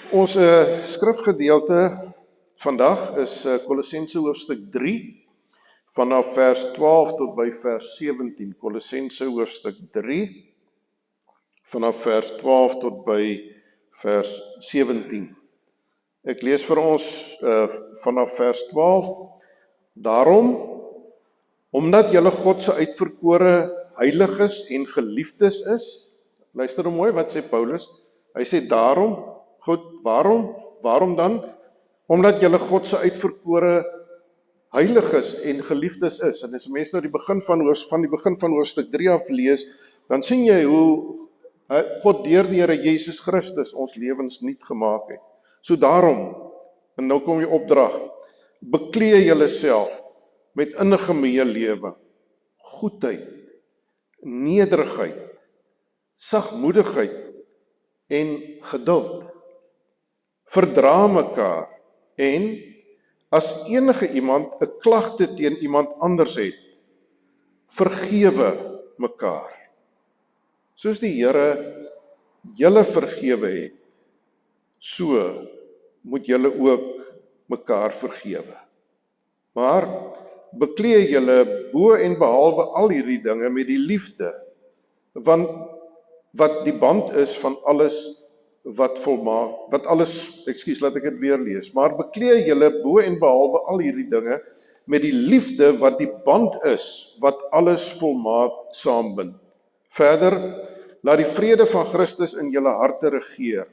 Ons skrifgedeelte vandag is Kolossense hoofstuk 3 vanaf vers 12 tot by vers 17. Kolossense hoofstuk 3 vanaf vers 12 tot by vers 17. Ek lees vir ons vanaf vers 12. Daarom, omdat julle God se uitverkore heiliges en geliefdes is, luister nou mooi wat sê Paulus. Hy sê daarom, goed, waarom dan? Omdat julle God se uitverkore heiliges en geliefdes is. En as mense nou die begin van hoofstuk 3 af lees, dan sien jy hoe God deur die Here Jesus Christus ons lewens nuut gemaak het. So daarom, en nou kom die opdrag, beklee julleself met innige medelewe, goedheid, nederigheid, sagmoedigheid en geduld. Verdra mekaar en as enige iemand 'n klagte teen iemand anders het, vergewe mekaar. Soos die Here julle vergewe het, so moet julle ook mekaar vergewe. Maar beklee julle bo en behalwe al hierdie dinge met die liefde, want wat die band is van alles wat volmaak, laat ek dit weer lees, maar beklee julle bo en behalwe al hierdie dinge met die liefde wat die band is, wat alles volmaak saambind. Verder, laat die vrede van Christus in julle harte regeer.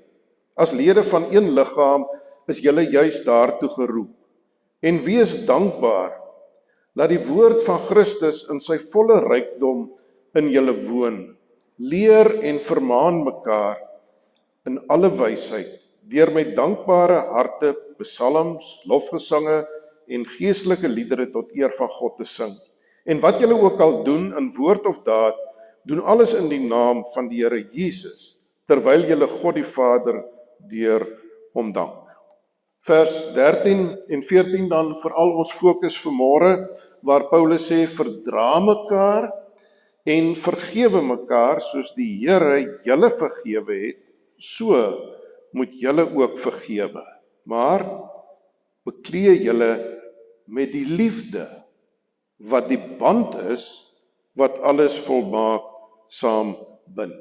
As lede van een liggaam is julle juis daartoe geroep. En wees dankbaar, laat die woord van Christus in sy volle rykdom in julle woon. Leer en vermaan mekaar in alle wysheid, deur met dankbare harte psalms, lofgesange en geestelike liedere tot eer van God te sing. En wat julle ook al doen in woord of daad, doen alles in die naam van die Here Jesus, terwyl julle God die Vader deur hom dank. Vers 13 en 14 dan veral ons fokus vanmôre, waar Paulus sê, verdra mekaar en vergewe mekaar, soos die Here julle vergewe het, so moet julle ook vergewe. Maar beklee julle met die liefde, wat die band is, wat alles volmaak saambind.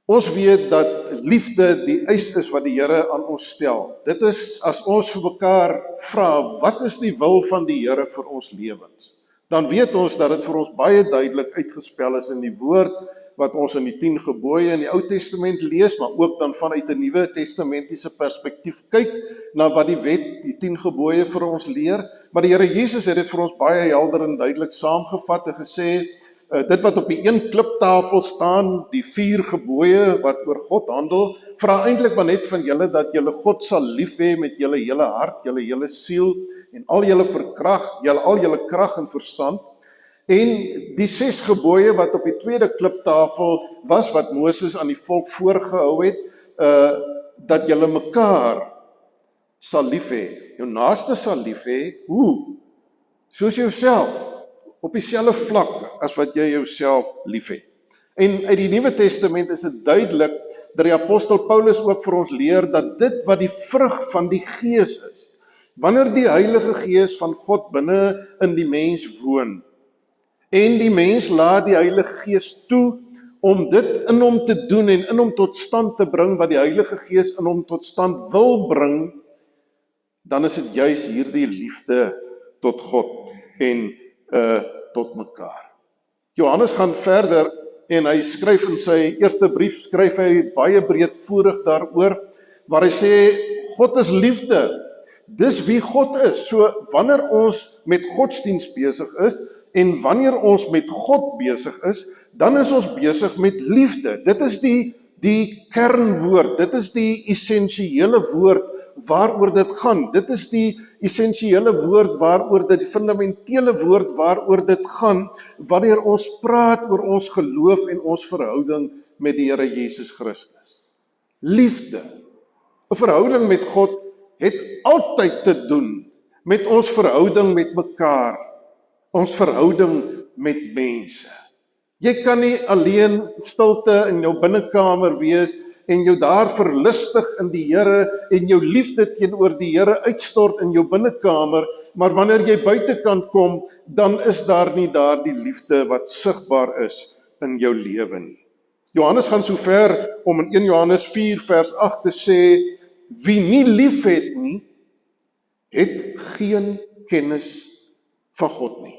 Ons weet dat liefde die eis is wat die Here aan ons stel. Dit is as ons vir mekaar vra, wat is die wil van die Here vir ons lewens? Dan weet ons dat dit vir ons baie duidelik uitgespel is in die woord, wat ons in die 10 gebooie in die Ou Testament lees, maar ook dan vanuit 'n Nuwe Testamentiese perspektief kyk na wat die wet, die 10 gebooie vir ons leer. Maar die Here Jesus het dit vir ons baie helder en duidelik saamgevat en gesê, dit wat op die een kliptafel staan, die 4 gebooie wat oor God handel, vra eintlik maar net van julle dat julle God sal lief hê met julle hele hart, julle hele siel en al julle krag en verstand. En die 6 gebooie wat op die tweede kliptafel was, wat Moses aan die volk voorgehou het, dat julle mekaar sal lief hê, jou naaste sal lief hê, hoe? Soos jouself, op dieselfde vlak as wat jy jouself lief het. En uit die Nuwe Testament is dit duidelik dat die apostel Paulus ook vir ons leer dat dit wat die vrug van die Gees is, wanneer die Heilige Gees van God binne in die mens woon, en die mens laat die Heilige Gees toe om dit in hom te doen en in hom tot stand te bring wat die Heilige Gees in hom tot stand wil bring, dan is dit juis hierdie liefde tot God en tot mekaar. Johannes gaan verder en hy skryf in sy eerste brief, skryf hy baie breedvoerig daaroor, waar hy sê, God is liefde. Dis wie God is. So wanneer ons met godsdienst besig is, en wanneer ons met God besig is, dan is ons besig met liefde. Dit is die kernwoord, dit is die essensiële woord waaroor dit gaan. Dit is die essensiële woord waaroor dit, die fundamentele woord waaroor dit gaan, wanneer ons praat oor ons geloof en ons verhouding met die Here Jesus Christus. Liefde. 'n Verhouding met God het altyd te doen met ons verhouding met mekaar, ons verhouding met mense. Jy kan nie alleen stilte in jou binnekamer wees en jou daar verlustig in die Here en jou liefde teenoor die Here uitstort in jou binnekamer, maar wanneer jy buitekant kom, dan is daar nie daardie liefde wat sigbaar is in jou lewe nie. Johannes gaan so ver om in 1 Johannes 4 vers 8 te sê, wie nie lief het nie, het geen kennis van God nie.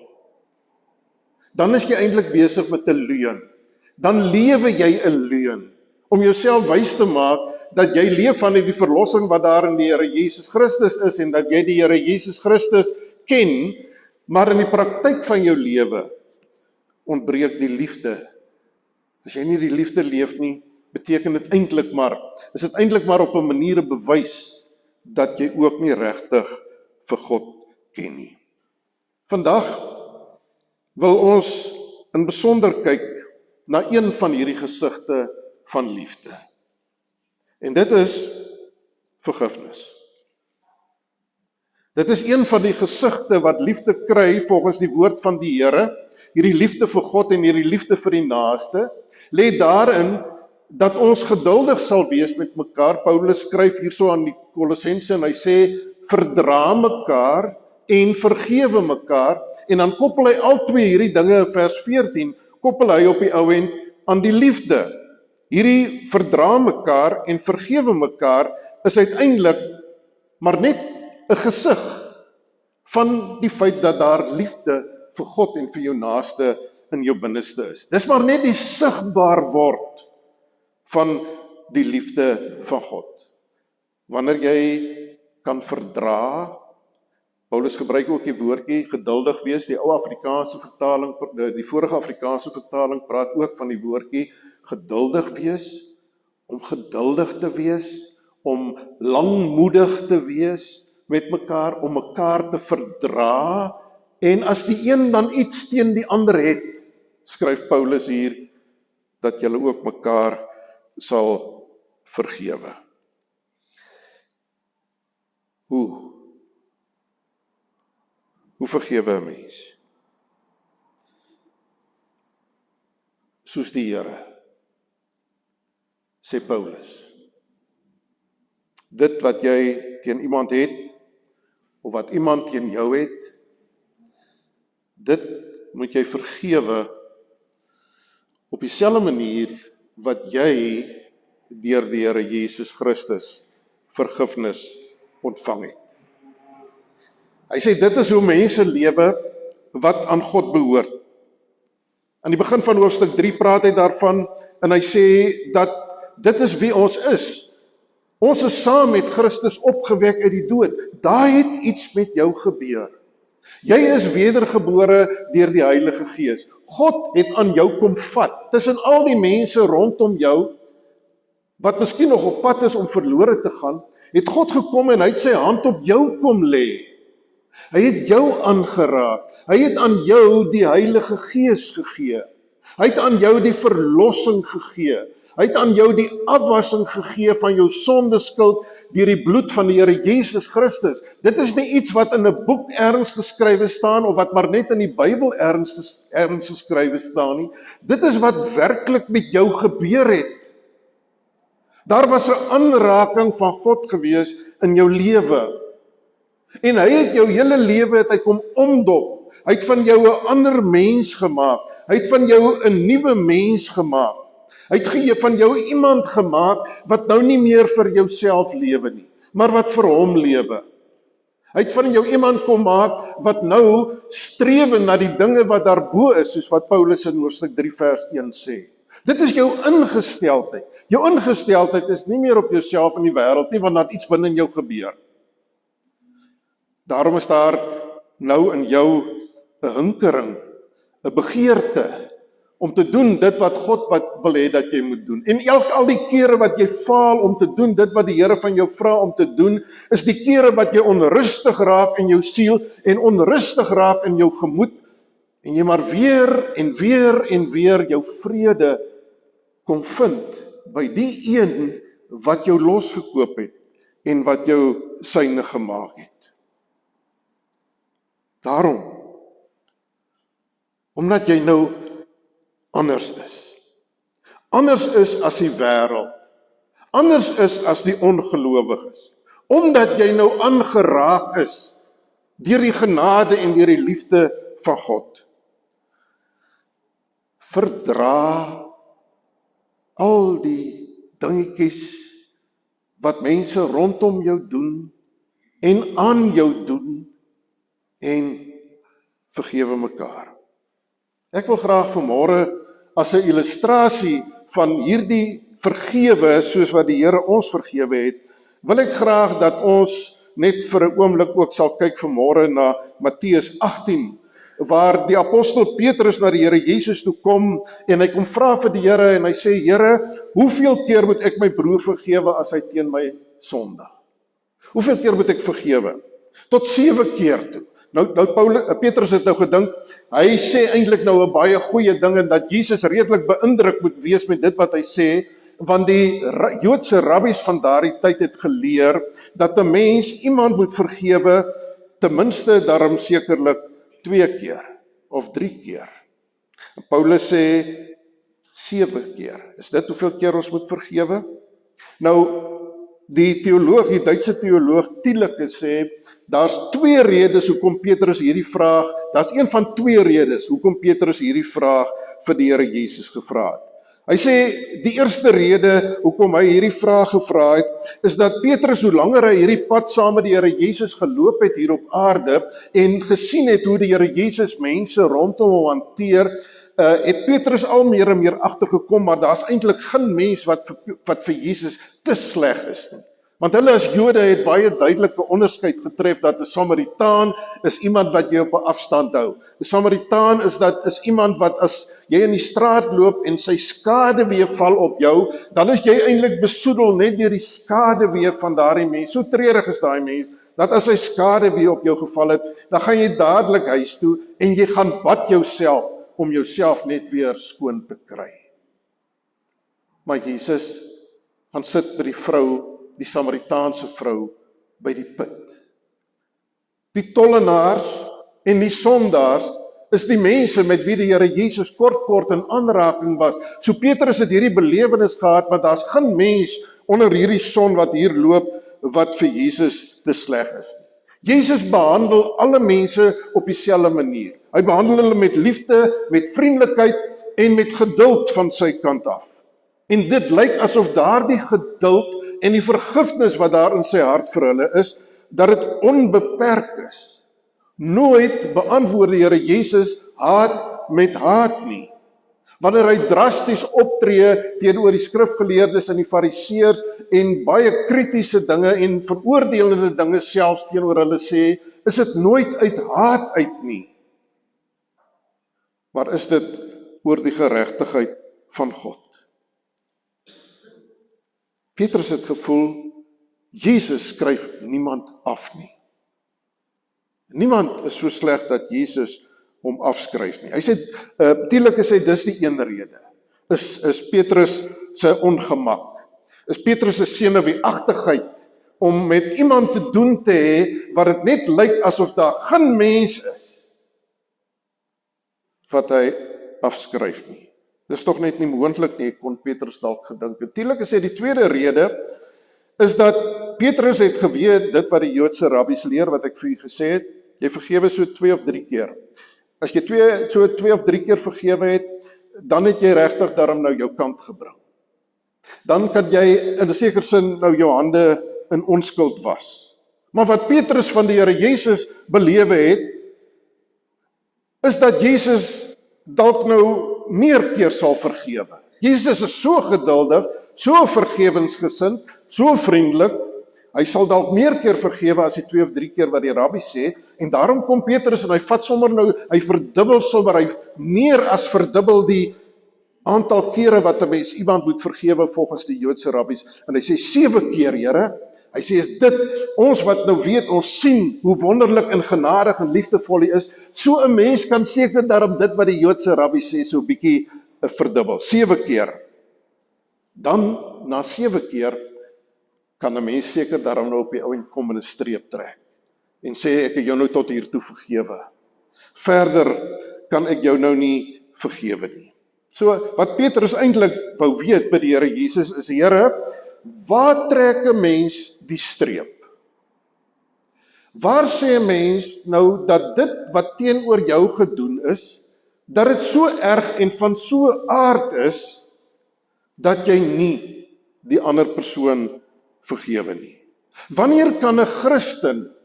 Dan is jy eintlik besig met 'n leuen. Dan lewe jy 'n leuen, om jouself wys te maak, dat jy leef vanuit die verlossing wat daar in die Here Jesus Christus is, en dat jy die Here Jesus Christus ken, maar in die praktyk van jou lewe, ontbreek die liefde. As jy nie die liefde leef nie, beteken dit eintlik maar, is dit eintlik maar op 'n manier 'n bewys, dat jy ook nie regtig vir God ken nie. Vandag wil ons in besonder kyk na een van hierdie gesigte van liefde. En dit is vergifnis. Dit is een van die gesigte wat liefde kry volgens die woord van die Here. Hierdie liefde vir God en hierdie liefde vir die naaste lê daarin dat ons geduldig sal wees met mekaar. Paulus skryf hierso aan die Kolossense en hy sê, verdra mekaar en vergewe mekaar, en dan koppel hy al twee hierdie dinge in vers 14, koppel hy op die ou end aan die liefde. Hierdie verdra mekaar en vergewe mekaar is uiteindelik maar net 'n gesig van die feit dat daar liefde vir God en vir jou naaste in jou binneste is. Dis maar net die sigbaar word van die liefde van God. Wanneer jy kan verdra, Paulus gebruik ook die woordjie geduldig wees, die ou Afrikaanse vertaling, die vorige Afrikaanse vertaling praat ook van die woordjie geduldig wees, om geduldig te wees, om langmoedig te wees met mekaar, om mekaar te verdra, en as die een dan iets teen die ander het, skryf Paulus hier, dat julle ook mekaar sal vergewe. Hoe vergewe 'n mens? Soos die Here, sê Paulus. Dit wat jy teen iemand het, of wat iemand teen jou het, dit moet jy vergewe op dieselfde manier wat jy deur die Here Jesus Christus vergifnis ontvang het. Hy sê dit is hoe mense lewe wat aan God behoort. Aan die begin van hoofstuk 3 praat hy daarvan, en hy sê dat dit is wie ons is. Ons is saam met Christus opgewek uit die dood. Daar het iets met jou gebeur. Jy is wedergebore deur die Heilige Gees. God het aan jou kom vat. Tussen al die mense rondom jou, wat miskien nog op pad is om verlore te gaan, het God gekom en hy het sy hand op jou kom lê. Hy het jou aangeraak. Hy het aan jou die Heilige Gees gegee. Hy het aan jou die verlossing gegee. Hy het aan jou die afwassing gegee van jou sondeskuld deur die bloed van die Here Jesus Christus. Dit is nie iets wat in 'n boek ergens geskrywe staan, of wat maar net in die Bybel ergens geskrywe staan nie. Dit is wat werklik met jou gebeur het. Daar was 'n aanraking van God gewees in jou lewe. En hy het jou hele lewe het hy kom omdop. Hy het van jou 'n ander mens gemaak. Hy het van jou 'n nuwe mens gemaak. Hy het van jou iemand gemaak wat nou nie meer vir jouself lewe nie, maar wat vir hom lewe. Hy het van jou iemand kom maak wat nou streef na die dinge wat daarbo is, soos wat Paulus in hoofstuk 3 vers 1 sê. Dit is jou ingesteldheid. Jou ingesteldheid is nie meer op jouself in die wêreld nie, want dat iets binne in jou gebeur. Daarom is daar nou in jou 'n hinkering, 'n begeerte om te doen dit wat God wil hê dat jy moet doen. En al die kere wat jy faal om te doen dit wat die Here van jou vra om te doen, is die kere wat jy onrustig raak in jou siel en onrustig raak in jou gemoed, en jy maar weer en weer en weer jou vrede kom vind by die een wat jou losgekoop het en wat jou syne gemaak het. Daarom, omdat jy nou anders is as die wêreld, anders is as die ongelowiges, omdat jy nou aangeraak is deur die genade en deur die liefde van God. Verdra al die dingetjies wat mense rondom jou doen en aan jou doen en vergewe mekaar. Ek wil graag vanmôre as 'n illustrasie van hierdie vergewe soos wat die Here ons vergewe het, wil ek graag dat ons net vir 'n oomblik ook sal kyk vanmôre na Matteus 18, waar die apostel Petrus na die Here Jesus toe kom en hy kom vra vir die Here en hy sê, Here, hoeveel keer moet ek my broer vergewe as hy teen my sondig? Hoeveel keer moet ek vergewe? Tot 7 keer toe. Nou Petrus het nou gedink, hy sê eintlik nou 'n baie goeie ding en dat Jesus redelik beïndruk moet wees met dit wat hy sê, want die Joodse rabbies van daardie tyd het geleer dat 'n mens iemand moet vergewe ten minste daarom sekerlik 2 keer of 3 keer. En Paulus sê 7 keer. Is dit hoeveel keer ons moet vergewe? Nou die Duitse teoloog Thielke sê daar's 2 redes hoekom Petrus hierdie vraag, daar's een van 2 redes hoekom Petrus hierdie vraag vir die Here Jesus gevra het. Hy sê die eerste rede hoekom hy hierdie vraag gevra het, is dat Petrus hoe langer hy hierdie pad saam met die Here Jesus geloop het hier op aarde en gesien het hoe die Here Jesus mense rondom hom hanteer, het Petrus al meer en meer agtergekom, maar daar's eintlik geen mens wat vir Jesus te sleg is nie. Want hulle as Jode het baie duidelike onderskeid getref dat 'n Samaritaan is iemand wat jy op 'n afstand hou. 'n Samaritaan is iemand wat as jy in die straat loop en sy skaduwee val op jou, dan is jy eintlik besoedel net deur die skaduwee van daardie mens. So treurig is daai mens, dat as sy skaduwee op jou geval het, dan gaan jy dadelik huis toe en jy gaan bad jouself om jouself net weer skoon te kry. Maar Jesus gaan sit by die vrou, die Samaritaanse vrou, by die put. Die tollenaars en die sondaars is die mense met wie die Here Jesus kort in aanraking was. So Petrus het hierdie belewenis gehad, maar daar's geen mens onder hierdie son wat hier loop, wat vir Jesus te sleg is nie. Jesus behandel alle mense op dieselfde manier. Hy behandel hulle met liefde, met vriendelikheid en met geduld van sy kant af. En dit lyk asof daardie geduld en die vergifnis wat daar in sy hart vir hulle is, dat dit onbeperk is. Nooit beantwoord die Here Jesus haat met haat nie. Wanneer hy drasties optree teenoor die skrifgeleerdes en die fariseërs en baie kritiese dinge en veroordelende dinge selfs teenoor hulle sê, is dit nooit uit haat uit nie. Maar is dit oor die geregtigheid van God? Petrus het gevoel, Jesus skryf niemand af nie. Niemand is so sleg dat Jesus hom afskryf nie. Hy sê, Thielke sê, dis die een rede. Is Petrus sy ongemak. Is Petrus se senuweeagtigheid om met iemand te doen te hê, wat dit net lyk asof daar geen mens is, wat hy afskryf nie. Dis tog net nie moontlik nie, kon Petrus dalk gedink het. Thielke sê die tweede rede is dat Petrus het geweet dit wat die Joodse rabbies leer, wat ek vir u gesê het, jy vergewe so 2 of 3 keer. As jy 2 of 3 keer vergewe het, dan het jy regtig daarom nou jou kant gebring. Dan kan jy in 'n sekere sin nou jou hande in onskuld was. Maar wat Petrus van die Here Jesus belewe het, is dat Jesus dalk nou meer keer sal vergewe. Jesus is so geduldig, so vergewensgesind, so vriendelik, hy sal dalk meer keer vergewe as die 2 of 3 keer wat die rabbi sê, en daarom kom Petrus en hy vat sommer nou, hy verdubbel sommer, hy meer as verdubbel die aantal kere wat 'n mens iemand moet vergewe volgens die Joodse rabbies, en hy sê 7 keer, Here. Hy sê, is dit, ons wat nou weet, ons sien hoe wonderlik en genadig en liefdevol hy is, so 'n mens kan seker daarom dit wat die Joodse rabbi sê, so 'n bietjie verdubbel, 7 keer. Dan, na 7 keer, kan 'n mens seker daarom nou op die ou en kom in 'n streep trek, en sê, ek het jou nou tot hier toe vergewe. Verder kan ek jou nou nie vergewe nie. So, wat Petrus eintlik wou weet by die Here Jesus is, Here, waar trek 'n mens die streep? Waar sê 'n mens nou dat dit wat teenoor jou gedoen is, dat dit so erg en van so 'n aard is, dat jy nie die ander persoon vergewe nie? Wanneer kan 'n Christen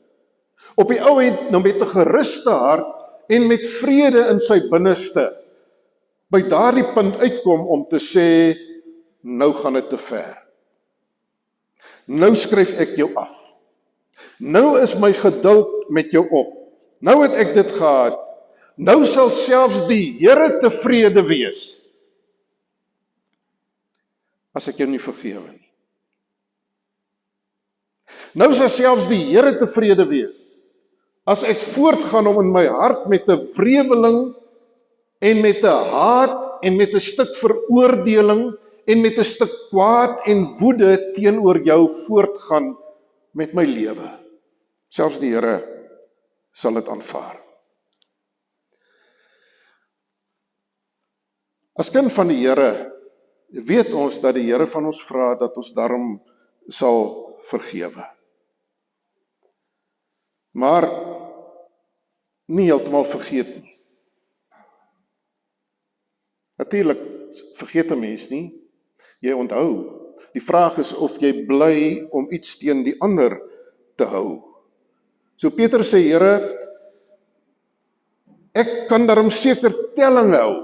op die ou end nou met 'n geruste hart en met vrede in sy binneste by daardie punt uitkom om te sê, nou gaan dit te ver. Nou skryf ek jou af. Nou is my geduld met jou op. Nou het ek dit gehad. Nou sal selfs die Here tevrede wees as ek jou nie vergewe nie. Nou sal selfs die Here tevrede wees as ek voortgaan om in my hart met 'n wreweling en met 'n haat en met 'n stuk veroordeling en met 'n stuk kwaad en woede teenoor jou voortgaan met my lewe. Selfs die Here sal dit aanvaar. As kind van die Here weet ons dat die Here van ons vra dat ons daarom sal vergewe. Maar nie heeltemal vergeet nie. Natuurlik vergeet 'n mens nie. Jy onthou. Die vraag is of jy bly om iets teen die ander te hou. So Petrus sê, Here, ek kan daarom seker telling hou.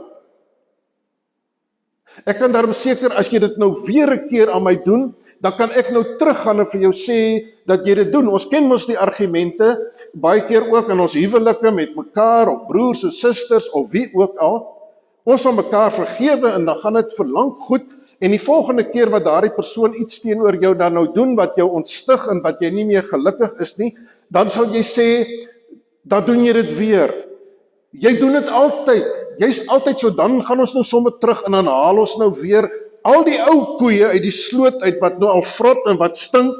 Ek kan daarom seker, as jy dit nou weer 'n keer aan my doen, dan kan ek nou teruggaan en vir jou sê dat jy dit doen. Ons ken mos die argumente, baie keer ook in ons huwelike met mekaar, of broers en susters, of wie ook al. Ons sal mekaar vergewe en dan gaan dit vir lank goed, en die volgende keer wat daardie persoon iets teenoor jou dan nou doen, wat jou ontstig en wat jy nie meer gelukkig is nie, dan sal jy sê, dan doen jy dit weer. Jy doen dit altyd. Jy's altyd so, dan gaan ons nou sommer terug en dan haal ons nou weer al die ou koeie uit die sloot uit wat nou al vrot en wat stink,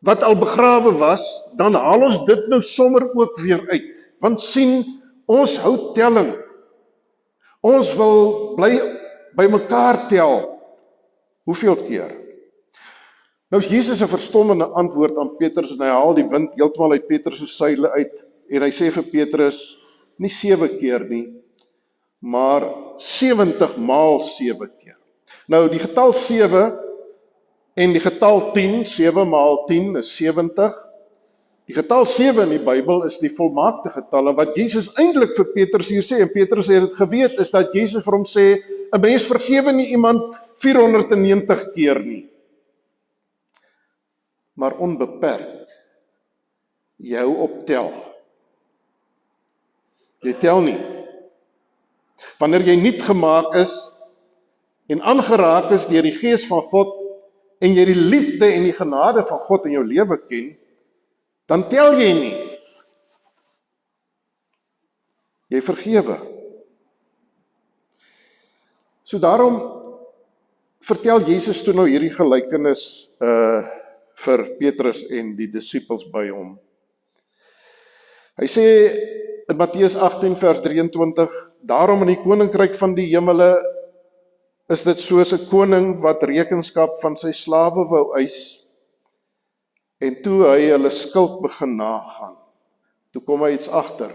wat al begrawe was, dan haal ons dit nou sommer ook weer uit. Want sien, ons hou telling. Ons wil bly by mekaar tel. Hoeveel keer? Nou is Jesus 'n verstommende antwoord aan Petrus en hy haal die wind heeltemal uit Petrus se seile uit en hy sê vir Petrus, nie 7 keer nie, maar 70 maal 7 keer. Nou die getal 7 en die getal 10, 7 maal 10 is 70. Die getal 7 in die Bybel is die volmaakte getal en wat Jesus eintlik vir Petrus hier sê, en Petrus het dit geweet, is dat Jesus vir hom sê, 'n mens vergewe nie iemand 490 keer nie. Maar onbeperk. Jy hou op tel. Jy tel nie. Wanneer jy nuut gemaak is en aangeraak is deur die Gees van God en jy die liefde en die genade van God in jou lewe ken, dan tel jy nie. Jy vergewe. So daarom vertel Jesus toe nou hierdie gelykenis vir Petrus en die disippels by hom. Hy sê in Matteus 18 vers 23, daarom in die koninkryk van die hemele is dit soos 'n koning wat rekenskap van sy slawe wou eis, en toe hy hulle skuld begin nagaan, toe kom hy iets agter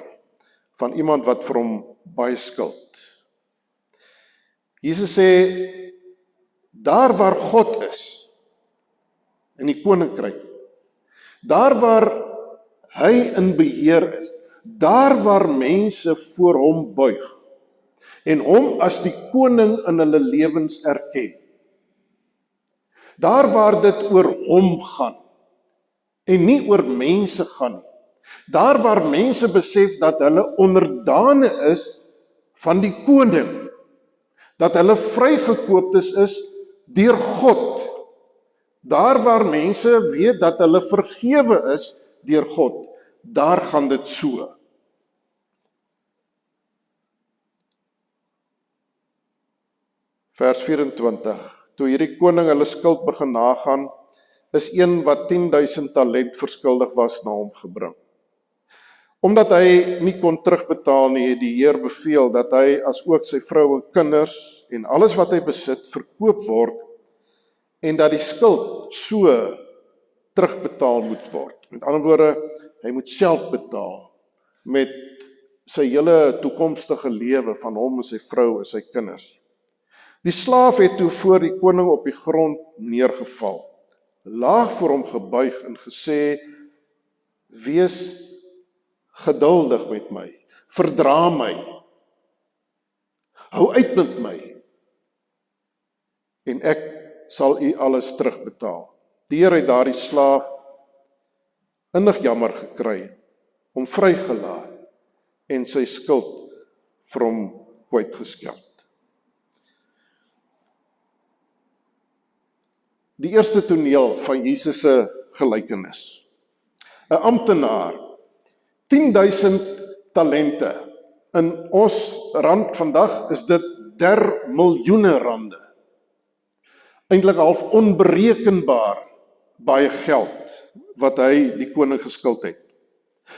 van iemand wat vir hom baie skuld. Jesus sê, daar waar God is, in die koninkryk, daar waar hy in beheer is, daar waar mense voor hom buig, en hom as die koning in hulle lewens erken, daar waar dit oor hom gaan, en nie oor mense gaan, daar waar mense besef dat hulle onderdane is van die koning, dat hulle vrygekooptes is deur God, daar waar mense weet dat hulle vergewe is deur God, daar gaan dit so. Vers 24, toe hierdie koning hulle skuld begin nagaan, is een wat 10.000 talent verskuldig was na hom gebring. Omdat hy nie kon terugbetaal nie, het die Heer beveel dat hy as ook sy vrou en kinders en alles wat hy besit verkoop word en dat die skuld so terugbetaal moet word. Met ander woorde, hy moet self betaal met sy hele toekomstige lewe van hom en sy vrou en sy kinders. Die slaaf het toe voor die koning op die grond neergeval, laag voor hom gebuig en gesê, wees geduldig met my, verdra my, hou uit met my, en ek sal u alles terugbetaal. Die Here het daardie slaaf innig jammer gekry, hom vrygelaat en sy skuld vir hom kwytgeskeld. Die eerste toneel van Jesus se gelykenis. 'n Amptenaar, 10.000 talente. In ons rand vandag is dit miljoene rande. Eintlik half onberekenbaar baie geld wat hy die koning geskuld het.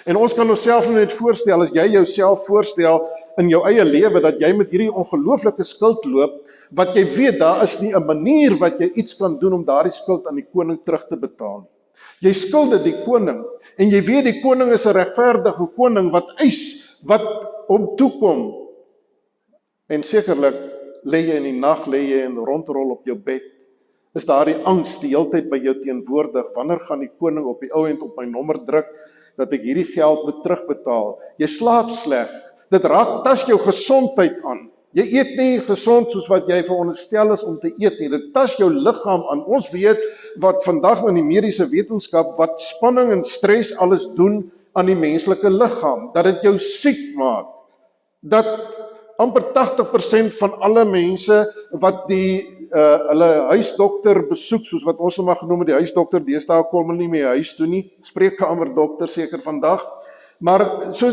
En ons kan onsself net voorstel, as jy jouself voorstel in jou eie lewe, dat jy met hierdie ongelooflike skuld loop, wat jy weet, daar is nie 'n manier wat jy iets kan doen om daardie skuld aan die koning terug te betaal nie. Jy skuld dit die koning, en jy weet die koning is 'n regverdige koning wat eis wat hom toekom. En sekerlik lê jy in die nag, lê jy en rondrol op jou bed, is daardie angs die heeltyd by jou teenwoordig. Wanneer gaan die koning op die ou end op my nommer druk dat ek hierdie geld moet terugbetaal? Jy slaap sleg. Dit tas jou gesondheid aan. Jy eet nie gesond soos wat jy veronderstel is om te eet nie. Dit tas jou liggaam aan. Ons weet wat vandag in die mediese wetenskap, wat spanning en stres alles doen aan die menslike liggaam, dat dit jou siek maak. Dat amper 80% van alle mense wat hulle huisdokter besoek, soos wat ons mag genoem die huisdokter, deesdae kom hulle nie meer huis toe nie, spreekkamerdokter seker vandag, maar so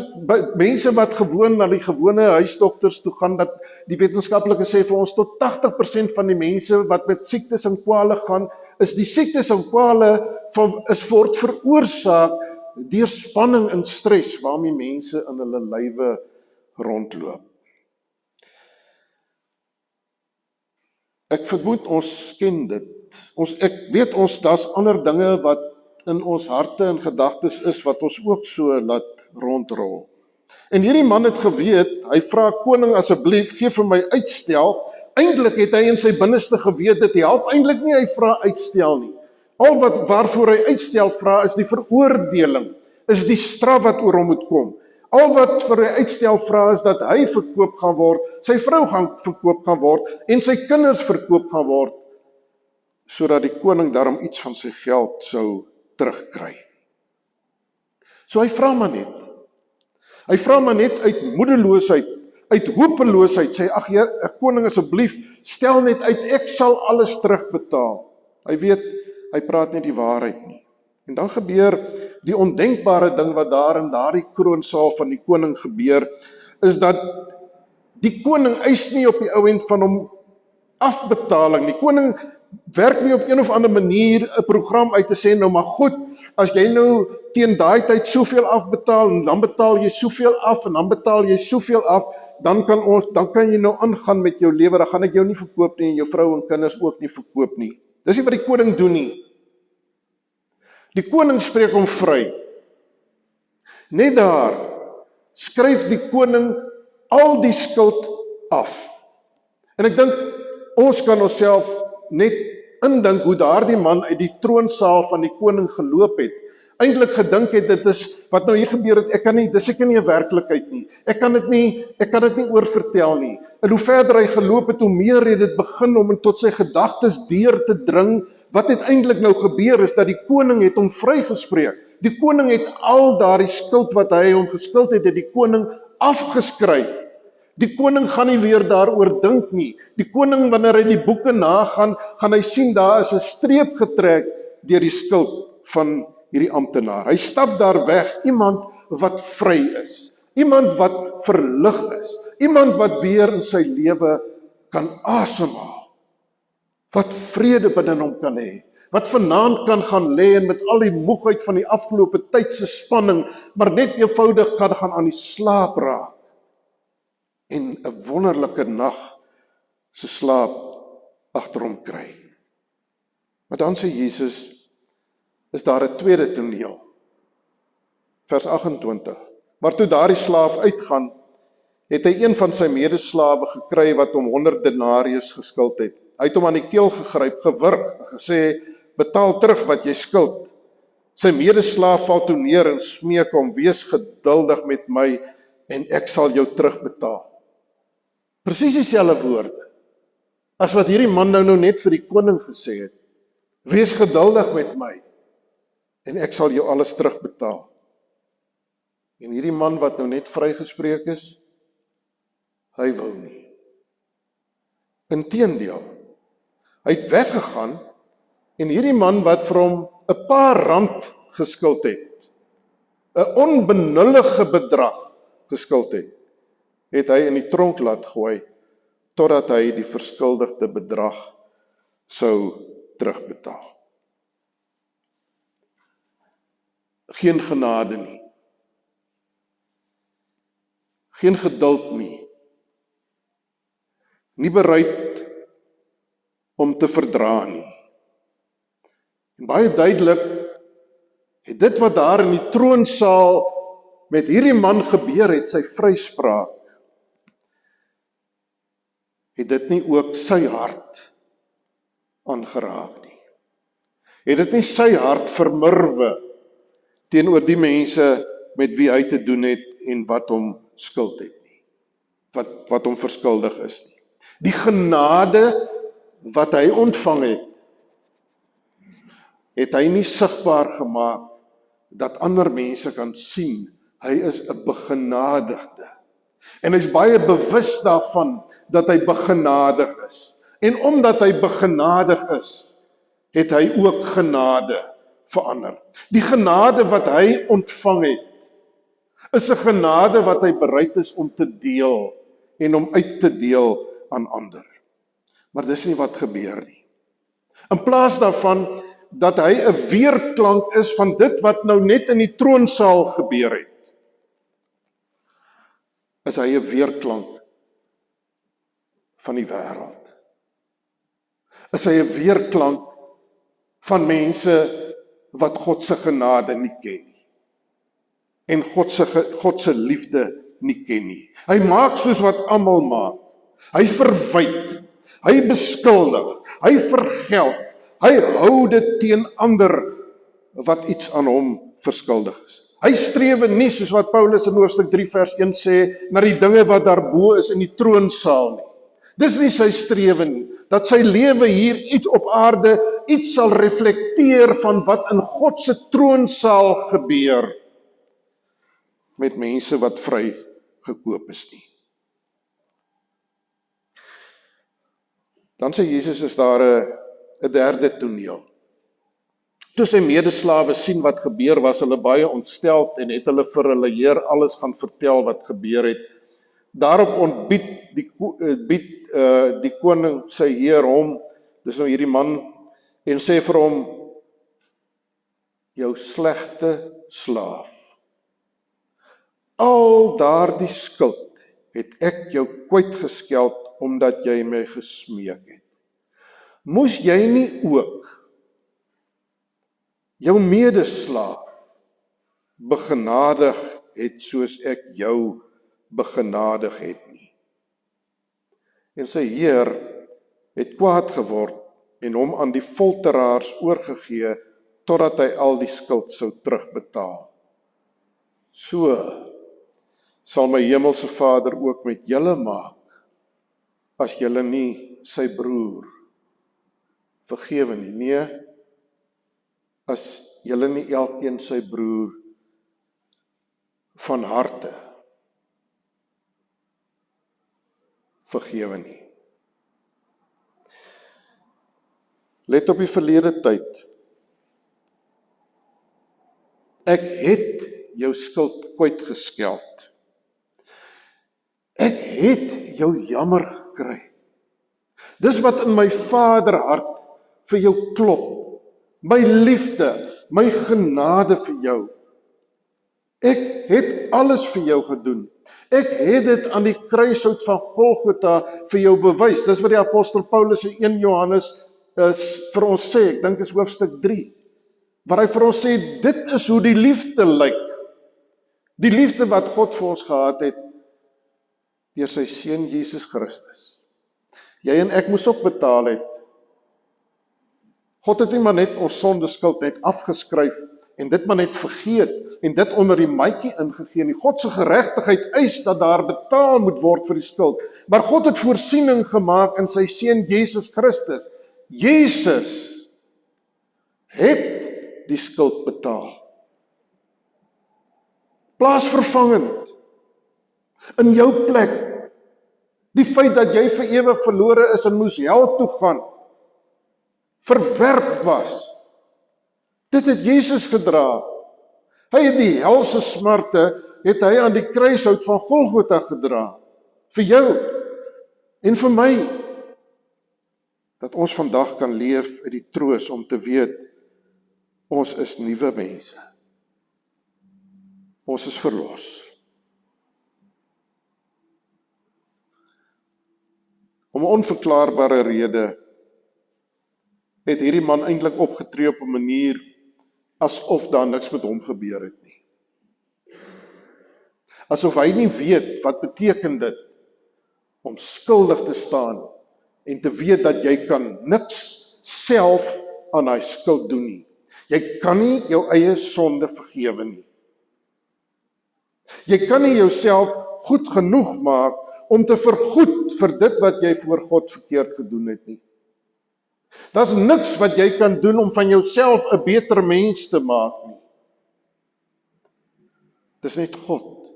mense wat gewoon na die gewone huisdokters toe gaan, dat die wetenskaplike sê vir ons tot 80% van die mense wat met siektes en kwale gaan, is die siektes en kwale word veroorsaak deur spanning en stres waarmee mense in hulle lywe rondloop. Ek vermoed ons ken dit. Ek weet daar's ander dinge wat in ons harte en gedagtes is wat ons ook so laat rondrol. En hierdie man het geweet, hy vra koning asseblief gee vir my uitstel. Eintlik het hy in sy binneste geweet dit help eintlik nie hy vra uitstel nie. Al waarvoor hy uitstel vra is die veroordeling, is die straf wat oor hom moet kom. Al wat vir hy uitstel vra is dat hy verkoop gaan word, sy vrou gaan verkoop gaan word en sy kinders verkoop gaan word, sodat die koning daarom iets van sy geld sou terugkry. So hy vra maar net. Hy vra maar net uit moedeloosheid, uit hopeloosheid, sê ag koning asseblief, stel net uit, ek sal alles terugbetaal. Hy weet, hy praat nie die waarheid nie. En dan gebeur die ondenkbare ding wat daar in daardie kroonsaal van die koning gebeur, is dat die koning eis nie op die ou end van hom afbetaling. Die koning werk nie op een of ander manier 'n program uit te sê, nou maar goed, as jy nou teen daai tyd soveel afbetaal, en dan betaal jy soveel af, en dan betaal jy soveel af, dan kan jy nou aangaan met jou lewe, dan gaan ek jou nie verkoop nie, en jou vrou en kinders ook nie verkoop nie. Dis nie wat die koning doen nie. Die koning spreek hom vry. Net daar skryf die koning al die skuld af. En ek dink, ons kan onsself net indink hoe daardie man uit die troonsaal van die koning geloop het. Eintlik gedink het, dit is wat nou hier gebeur het, dis seker nie 'n werklikheid nie. Ek kan dit nie oorvertel nie. En hoe verder hy geloop het, hoe meer het dit begin om tot sy gedagtes deur te dring. Wat het eintlik nou gebeur is dat die koning het hom vrygespreek. Die koning het al daardie skuld wat hy hom geskuld het, die koning afgeskryf. Die koning gaan nie weer daaroor dink nie. Die koning, wanneer hy die boeke nagaan, gaan hy sien daar is 'n streep getrek deur die skuld van hierdie amptenaar. Hy stap daar weg, iemand wat vry is, iemand wat verlig is, iemand wat weer in sy lewe kan asemhaal, wat vrede binne hom kan hê, wat vanaand kan gaan lê en met al die moegheid van die afgelope tyd se spanning, maar net eenvoudig kan gaan aan die slaap raak en 'n wonderlike nag se slaap agter hom kry. Maar dan sê Jesus, is daar 'n tweede toneel. Vers 28. Maar toe daardie slaaf uitgaan, het hy een van sy medeslawe gekry wat hom 100 denarius geskuld het. Hy het hom aan die keel gegryp, gewurg en gesê, betaal terug wat jy skuld. Sy medeslaaf val toe neer en smeek hom, wees geduldig met my en ek sal jou terugbetaal. Presies dieselfde woorde as wat hierdie man nou net vir die koning gesê het. Wees geduldig met my en ek sal jou alles terugbetaal. En hierdie man wat nou net vrygespreek is, hy wou nie. Inteendeel, hy het weggegaan en hierdie man wat vir hom 'n paar rand geskuld het, 'n onbenullige bedrag geskuld het hy in die tronk laat gooi, totdat hy die verskuldigde bedrag sou terugbetaal. Geen genade nie. Geen geduld nie. Nie bereid om te verdra nie. En baie duidelik het dit wat daar in die troonsaal met hierdie man gebeur het, sy vryspraak, het dit nie ook sy hart aangeraak nie. Het dit nie sy hart vermurwe teenoor die mense met wie hy te doen het en wat hom skuld het nie. Wat hom verskuldig is nie. Die genade wat hy ontvang het hy nie sigbaar gemaak dat ander mense kan sien hy is 'n begenadigde. En hy's baie bewus daarvan dat hy begenadig is. En omdat hy begenadig is, het hy ook genade verander. Die genade wat hy ontvang het, is 'n genade wat hy bereid is om te deel en om uit te deel aan ander. Maar dis nie wat gebeur nie. In plaas daarvan dat hy 'n weerklank is van dit wat nou net in die troonsaal gebeur het, is hy 'n weerklank van die wêreld. Is hy 'n weerklank van mense wat God se genade nie ken nie. En God se liefde nie ken nie. Hy maak soos wat almal maak. Hy verwyd, hy beskuldig, hy vergeld, hy hou dit teen ander wat iets aan hom verskuldig is. Hy strewe nie, soos wat Paulus in hoofstuk 3 vers 1 sê, na die dinge wat daarbo is in die troonsaal nie. Dis nie sy strewe nie, dat sy lewe hier iets op aarde, iets sal reflekteer van wat in God se troonsaal gebeur, met mense wat vry gekoop is nie. Dan sê Jesus, is daar 'n derde toneel. Toe sy medeslawe sien wat gebeur, was hulle baie ontsteld en het hulle vir hulle heer alles gaan vertel wat gebeur het. Daarop ontbied die koning sy heer hom, dis nou hierdie man, en sê vir hom, jou slegte slaaf, al daardie skuld het ek jou kwytgeskeld omdat jy my gesmeek het. Moes jy nie ook jou medeslaaf begenadig het soos ek jou begenadig het nie? En sy heer het kwaad geword en hom aan die folteraars oorgegee totdat hy al die skuld sou terugbetaal. So sal my hemelse Vader ook met julle maak as julle nie sy broer vergewe nie. Nee, as julle nie elkeen sy broer van harte vergewe nie. Let op die verlede tyd. Ek het jou skuld kwytgeskeld. Ek het jou jammer gekry. Dis wat in my Vaderhart vir jou klop. My liefde, my genade vir jou. Ek het alles vir jou gedoen. Ek het dit aan die kruishout van Golgotha vir jou bewys. Dis wat die apostel Paulus in 1 Johannes is vir ons sê, ek dink is hoofstuk 3, waar hy vir ons sê, dit is hoe die liefde lyk. Die liefde wat God vir ons gehad het, deur sy seun Jesus Christus. Jy en ek moes ook betaal het. God het nie maar net ons sonde skuld net afgeskryf, en dit maar net vergeet, en dit onder die maatjie ingegee nie. God se geregtigheid eis dat daar betaal moet word vir die skuld. Maar God het voorsiening gemaak in sy seun Jesus Christus. Jesus het die skuld betaal. Plaasvervangend. In jou plek. Die feit dat jy vir ewig verlore is en moes hel toe gaan. Verwerp was. Dit het Jesus gedra. Hy het die helse smarte, het hy aan die kruishout van Golgotha gedra. Vir jou en vir my. Dat ons vandag kan leef uit die troos om te weet, ons is nuwe mense. Ons is verlos. Om 'n onverklaarbare rede het hierdie man eintlik opgetree op 'n manier asof daar niks met hom gebeur het nie. Asof hy nie weet wat beteken dit om skuldig te staan en te weet dat jy kan niks self aan daai skuld doen nie. Jy kan nie jou eie sonde vergewe nie. Jy kan nie jouself goed genoeg maak om te vergoed vir dit wat jy voor God verkeerd gedoen het nie. Daar's niks wat jy kan doen om van jouself 'n beter mens te maak nie. Dis net God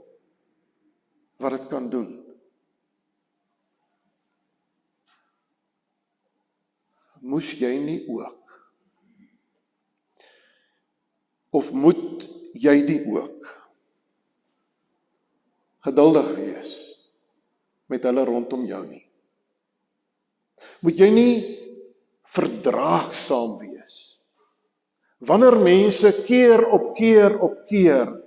wat dit kan doen. Moes jy nie ook? Of moet jy nie ook geduldig wees met hulle rondom jou nie? Moet jy nie verdraagsaam wees wanneer mense keer op keer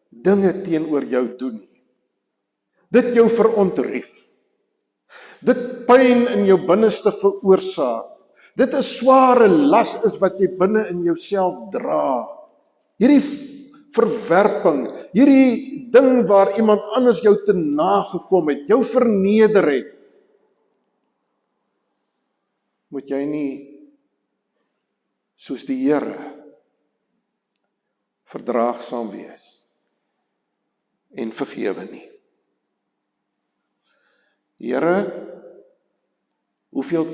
dinge teenoor jou doen nie? Dit jou verontrief. Dit pyn in jou binneste veroorsaak. Dit 'n sware las is wat jy binne in jouself dra. Hierdie verwerping, hierdie ding waar iemand anders jou te nagekom het, jou verneder het, moet jy nie soos die Here verdraagsaam wees en vergewe nie. Here, hoeveel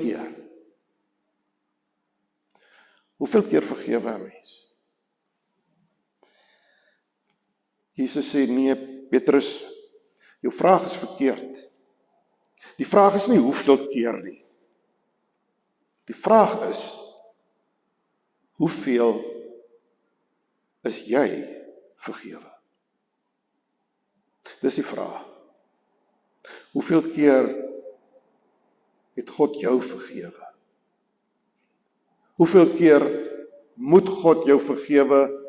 keer vergewe 'n mens? Jesus sê, nee, Petrus, jou vraag is verkeerd. Die vraag is nie hoeveel keer nie. Die vraag is, hoeveel is jy vergewe? Dis die vraag. Hoeveel keer het God jou vergewe? Hoeveel keer moet God jou vergewe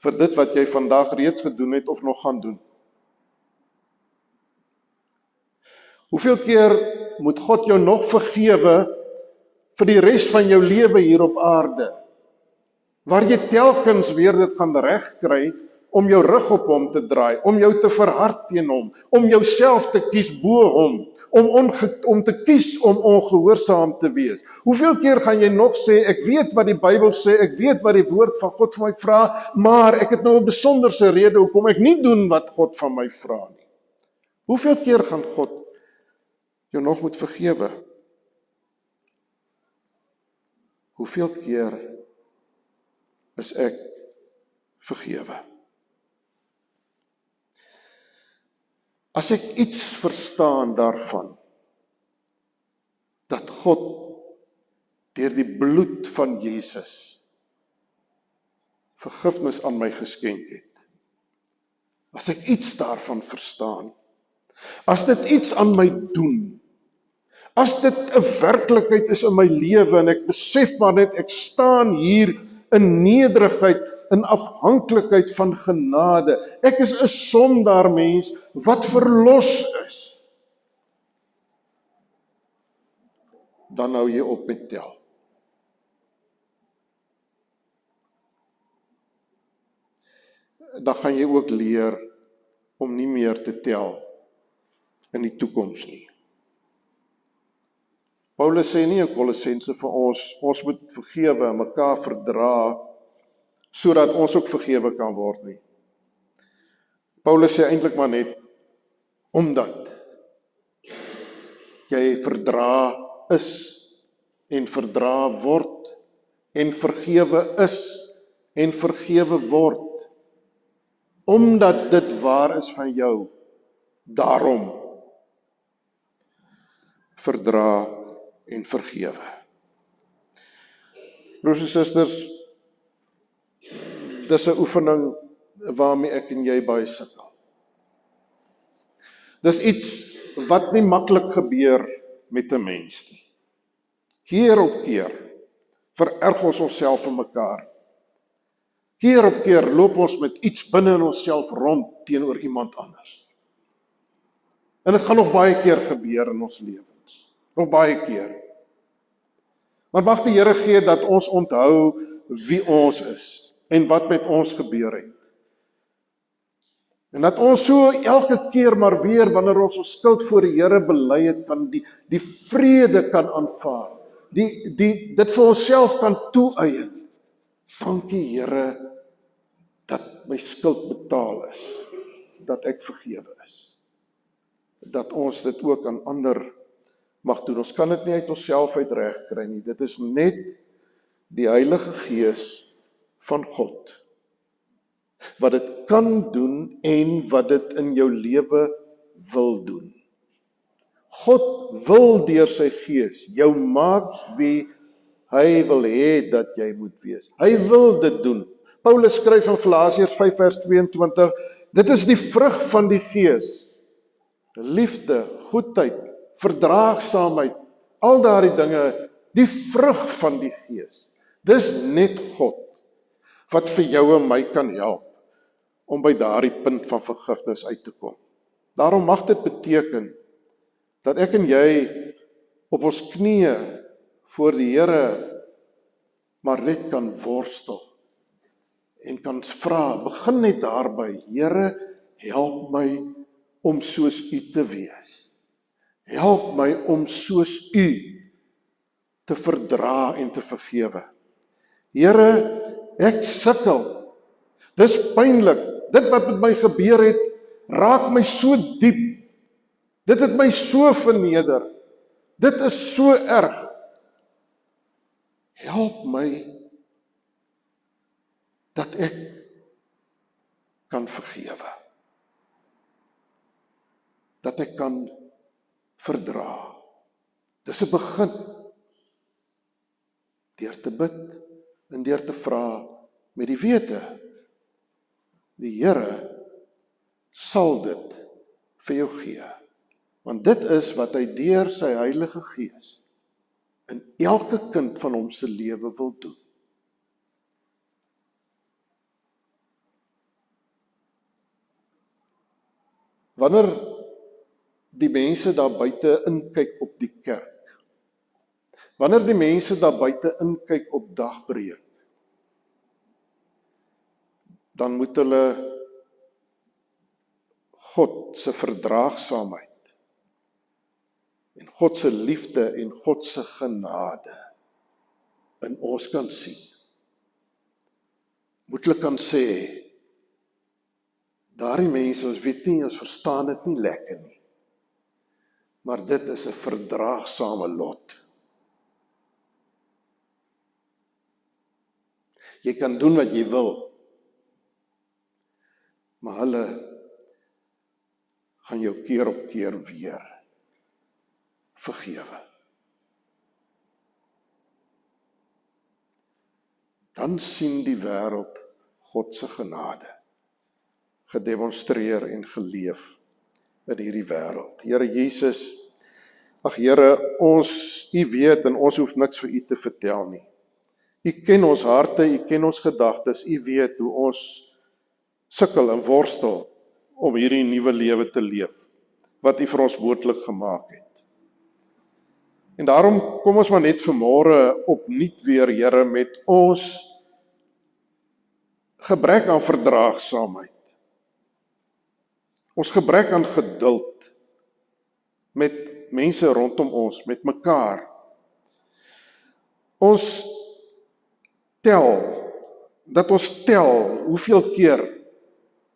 vir dit wat jy vandag reeds gedoen het of nog gaan doen? Hoeveel keer moet God jou nog vergewe vir die res van jou lewe hier op aarde, waar jy telkens weer dit gaan regkry om jou rug op hom te draai, om jou te verhard teen hom, om jouself te kies bo hom, om te kies om ongehoorsaam te wees. Hoeveel keer gaan jy nog sê, ek weet wat die Bybel sê, ek weet wat die woord van God vir my vra, maar ek het nou 'n besonderse rede hoekom ek nie doen wat God van my vra nie. Hoeveel keer gaan God jou nog moet vergewe? Hoeveel keer is ek vergewe? As ek iets verstaan daarvan, dat God deur die bloed van Jesus vergifnis aan my geskenk het, as ek iets daarvan verstaan, as dit iets aan my doen, as dit 'n werklikheid is in my lewe en ek besef maar net ek staan hier in nederigheid, in afhanklikheid van genade. Ek is 'n sondaar mens wat verlos is. Dan hou jy op met tel. dan gaan jy ook leer om nie meer te tel in die toekoms nie. Paulus sê nie in Kolossense vir ons moet vergewe en mekaar verdra, sodat ons ook vergewe kan word nie. Paulus sê eintlik maar net, omdat jy verdra is en verdra word en vergewe is en vergewe word, omdat dit waar is van jou, daarom verdra en vergewe. Broers en susters, dis 'n oefening waarmee ek en jy baie sukkel. Dis iets wat nie maklik gebeur met 'n mens nie. Keer op keer vererg ons onsself en mekaar. Keer op keer loop ons met iets binne in onsself rond teenoor iemand anders. En dit gaan nog baie keer gebeur in ons lewens. Nog baie keer. Maar mag die Here gee dat ons onthou wie ons is en wat met ons gebeur het. En dat ons so elke keer maar weer, wanneer ons ons skuld voor die Here bely het, kan die vrede kan aanvaar. Dit vir onsself kan toeëien. Dankie Here, dat my skuld betaal is, dat ek vergewe is. Dat ons dit ook aan ander mag doen. Ons kan dit nie uit onsself uit reg kry nie. Dit is net die Heilige Gees van God wat dit kan doen en wat dit in jou lewe wil doen. God wil deur sy Gees jou maak wie hy wil hê dat jy moet wees. Hy wil dit doen. Paulus skryf in Galasiërs 5 vers 22, dit is die vrug van die Gees. Liefde, goedheid, verdraagsaamheid, al daardie dinge, die vrug van die Gees. Dis net God wat vir jou en my kan help om by daardie punt van vergifnis uit te kom. Daarom mag dit beteken dat ek en jy op ons knieë voor die Here maar net kan worstel en kan vra, begin net daarby, Here, help my om soos U te wees. Help my om soos U te verdra en te vergewe. Here, ek sukkel. Dis pynlik. Dit wat met my gebeur het, raak my so diep. Dit het my so verneder. Dit is so erg. Help my dat ek kan vergewe. Dat ek kan verdra. Dis 'n begin. Deur te bid en deur te vra met die wete, die Here sal dit vir jou gee. Want dit is wat hy deur sy Heilige Gees in elke kind van hom se lewe wil doen. Wanneer die mense daar buite inkyk op die kerk, wanneer die mense daar buite inkyk op dagbreek, dan moet hulle God se verdraagsaamheid en God se liefde en God se genade in ons kan sien. Moet hulle kan sê, daardie mense, ons weet nie, ons verstaan dit nie lekker nie, maar dit is 'n verdraagsame lot. Jy kan doen wat jy wil, maar hulle gaan jou keer op keer weer vergewe. Dan sien die wêreld God se genade gedemonstreer en geleef in hierdie wêreld. Here Jesus, ag Here, U weet en ons hoef niks vir U te vertel nie. U ken ons harte, U ken ons gedagtes, U weet hoe ons sukkel en worstel om hierdie nuwe lewe te leef, wat U vir ons moontlik gemaak het. En daarom kom ons maar net vanmôre opnuut weer, Here, met ons gebrek aan verdraagsaamheid, ons gebrek aan geduld met mense rondom ons, met mekaar. Ons tel hoeveel keer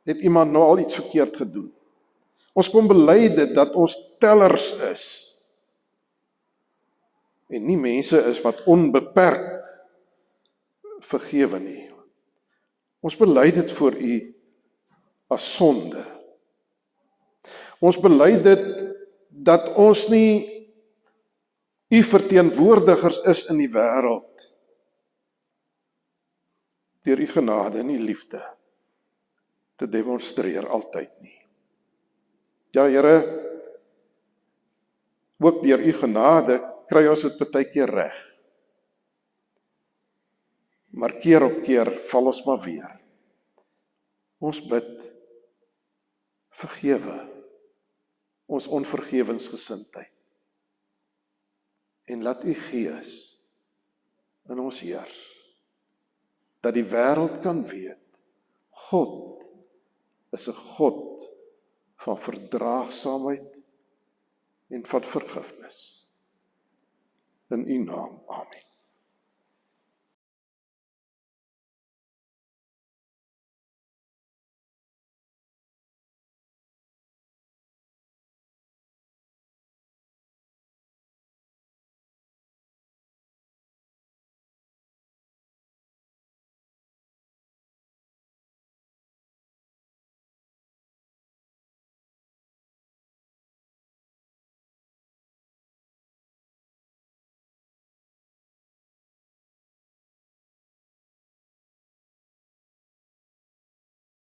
het iemand nou al iets verkeerd gedoen. Ons kom bely dit dat ons tellers is en nie mense is wat onbeperk vergewe nie. Ons bely dit voor U as sonde. Ons bely dit dat ons nie U verteenwoordigers is in die wêreld deur U genade en U liefde te demonstreer altyd nie. Ja, Here, ook deur U genade kry ons dit baie keer reg. Maar keer op keer val ons maar weer. Ons bid, vergewe ons onvergewensgesindheid en laat U Gees in ons heers, dat die wêreld kan weet, God is 'n God van verdraagsaamheid en van vergifnis. In U naam, amen.